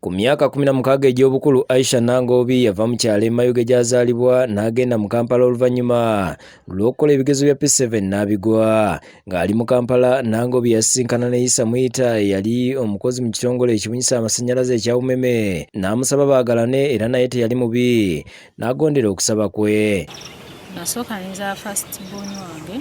Ku myaka 16 egy'obukulu Aisha Nangoobi yava mu kyalo Mayuge gy'azaalibwa n'agenda mu Kampala oluvannyuma lw'okukola ebigezo bya P7 n'abigwa. Ng'ali mu Kampala, Nangoobi yasisinkana ne Isa Muyita eyali omukozi mu kitongole ekibunyisa amasannyalaze ekya Umeme, n'amusaba baagalane era naye teyali mubi, n'agondera okusaba kwe. Nasooka nenzala first born wange,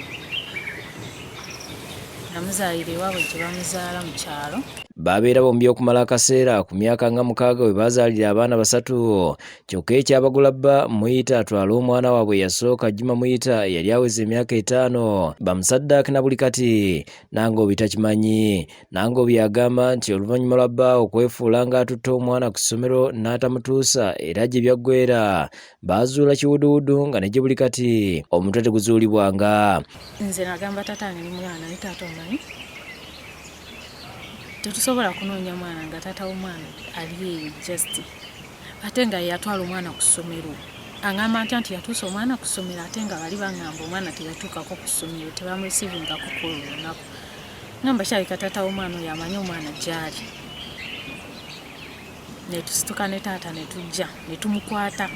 namuzaalira waabwe gye bamuzaala mu kyalo. Babeera bombi okumala akaseera ku myaka nga 6 we bazaalira abaana 3. Kyokka ekyabagula bba Muyita atwala omwana waabwe yasooka Juma Muyita yali aweza emyaka 5 bamusaddaakira buli kati. Nangoobi takimanyi. Nangoobi agamba nti oluvannyuma lwa bba okwefuula ng'atutte omwana ku ssomero n'atamutuusa era gye byaggweera baazuula kiwuduwudu nga ne gye buli kati omutwe teguzuulibwanga. Nze nagamba taata wange ni mwana naye taata omanyi tetusobola kunoonya mwana nga taata w'omwana ali eyo just ate nga yatwala omwana ku ssomero. Agamba nti yatuusa omwana ku ssomero ate nga bali bangamba omwana teyatuukako ku ssomero tebamuresivingako ku lunaku. Ngamba kyaleka taata w'omwana oyo amanyi omwana gy'ali. Ne tusituka ne taata ne tujja ne tumukwata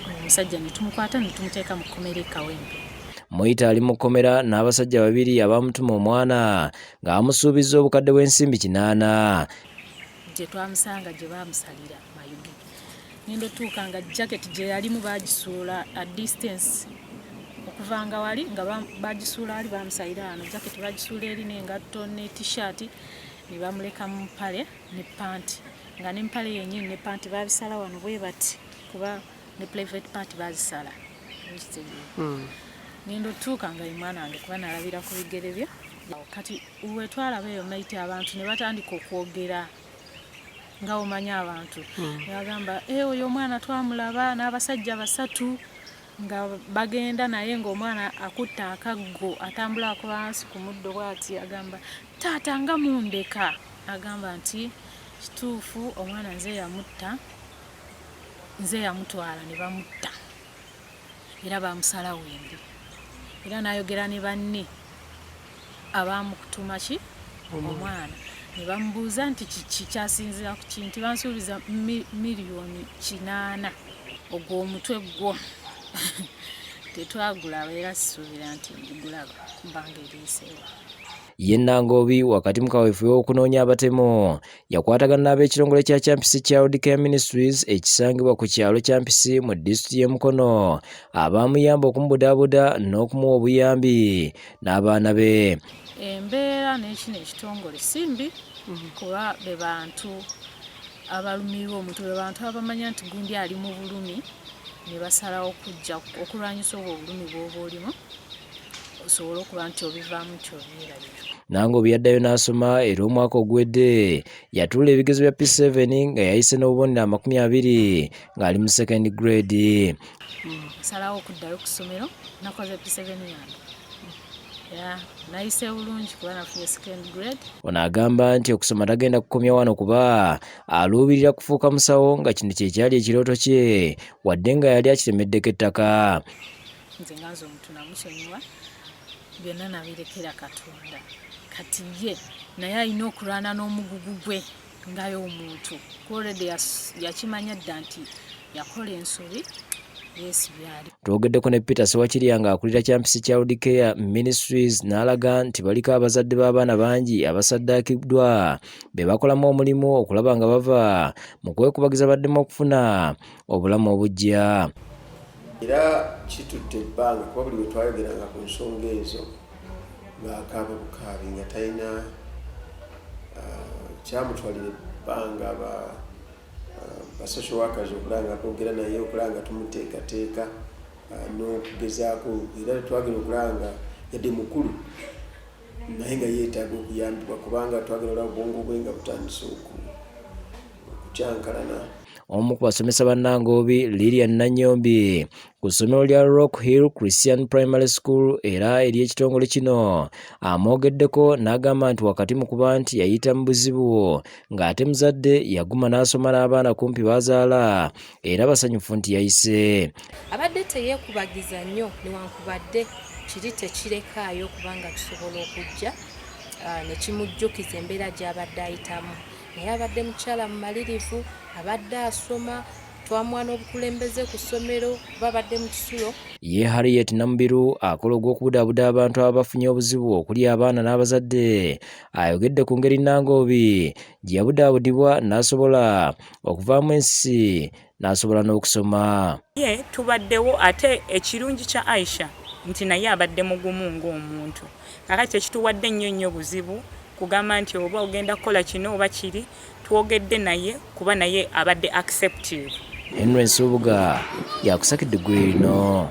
omusajja ne tumukwata ne tumuteeka mu kkomera e Kawempe. Muyita ali mu kkomera n'abasajja 2 abamutuma omwana ng'amusuubiza obukadde bw'ensimbi 8. Gye twamusanga gye baamusalira Mayuge. Ngenda otuuka nga jaketi gye yalimu baagisuula a distance okuva nga wali nga baagisuula ali baamusalira wano. Jaketi baagisuula eri n'engatto ne t-shirt ne bamuleka mu mpale ne panti. Nga n'empale yennyini ne panti baabisala wano bwe bati kuba ne private party baazisala. Ngenda otuuka nga omwana wange kuba nalabira ku bigere bye. Kati wetwalaba eyo maiti abantu ne batandika okwogera nga omanya abantu. Ne bagamba oyo omwana twamulaba n'abasajja 3 nga bagenda naye ng'omwana akutte akaggo atambula ku wansi ku muddo bw'ati. Agamba taata nga mundeka. Agamba nti kituufu omwana nze yamutwala ne bamutta era bamusala wembi. Era n'ayogera ne banne abamukutuma omwana ne bamubuuza nti kiki kyasinzira ku kintu bansuubiza miliyoni 8 ogw'omutwe gwo. Tetwagulaba era sisuubira nti ndigulaba mbanga eriiseewa. Ye Nangoobi wakati mu kaweefube w'okunoonya abatemu yakwatagana n'ab'ekitongole kya Kyampisi Child Care Ministries ekisangibwa ku kyalo Kyampisi mu disitulikiti y'e Mukono abaamuyamba okumubudaabuda n'okumuwa obuyambi n'abaana be. Embeera n'ekino ekitongole simbi kuba be bantu abalumirwa omutwe, be bantu abamanya nti gundi ali mu bulumi ne basalawo okujja okulwanyisa obwo obulumi bw'oba olimu osobola okuba nti obivaamu ky'obeerabira. Nangoobi yaddayo n'asoma era omwaka oguwedde yatuula ebigezo bya P7 nga yayise n'obubonero 20 ng'ali mu 2nd grade. Nsalawo okuddayo ku ssomero nakoze P7 yange. Nayise bulungi kuba nafunye 2nd grade. Ono agamba nti okusoma tagenda kukomya wano kuba aluubirira kufuuka musawo nga kino kye kyali ekirooto kye wadde nga yali akitemeddeko ettaka. Nze nga nze omuntu namusonyiwa byonna nabirekera Katonda. Kati ye naye alina okulwana n'omugugu gwe ngayo omuntu already yakimanya dda nti yakola ensobi yeesibyali. Twogeddeko ne Peter Sewakirya ng'akulira Kyampisi Child Care Ministries n'alaga nti baliko abazadde b'abaana bangi abasaddaakiddwa be bakolamu omulimu okulaba nga bava mu kwekubagiza baddemu okufuna obulamu obujja. Era kitutte ebbanga kuba buli bwe twayogeranga ku nsonga ezo ng'akaaba bukaabi nga talina kyamutwalira ebbanga ba social workers okulanga twogera naye okulanga tumuteekateeka n'okugezaako era twagenda okulanga yadde mukulu naye nga yeetaaga okuyambibwa kubanga twagenda olaba obwongo bwe nga butandise okukyankalana. Omu ku basomesa ba Nangoobi Lilian Nanyombi ku ssomero lya Rock Hill Christian Primary School era ery'ekitongole kino amwogeddeko n'agamba nti wakati mu kuba nti yayita mu buzibu ng'ate muzadde yaguma n'asoma n'abaana kumpi bazaala era basanyufu nti yayise. Abadde teyeekubagiza nnyo newankubadde kiri tekirekaayo kubanga tusobola okujja ne kimujjukiza embeera gy'abadde ayitamu naye abadde mukyala mumalirivu, abadde asoma, twamwana obukulembeze ku ssomero, babadde mu kisulo. Ye Harriet Namubiru akola ogw'okubudaabuda abantu abafunye obuzibu okuli abaana n'abazadde ayogedde ku ngeri Nangoobi gye yabudaabudibwa n'asobola okuvaamu ensi n'asobola n'okusoma. Ye tubaddewo ate ekirungi kya Aisha nti naye abadde mugumu ng'omuntu. Kakati ekituwadde nnyo buzibu kugamba nti oba ogenda kukola kino oba kiri, twogedde naye kuba naye abadde acceptive. Henry Nsubuga yakusakidde eggulu lino.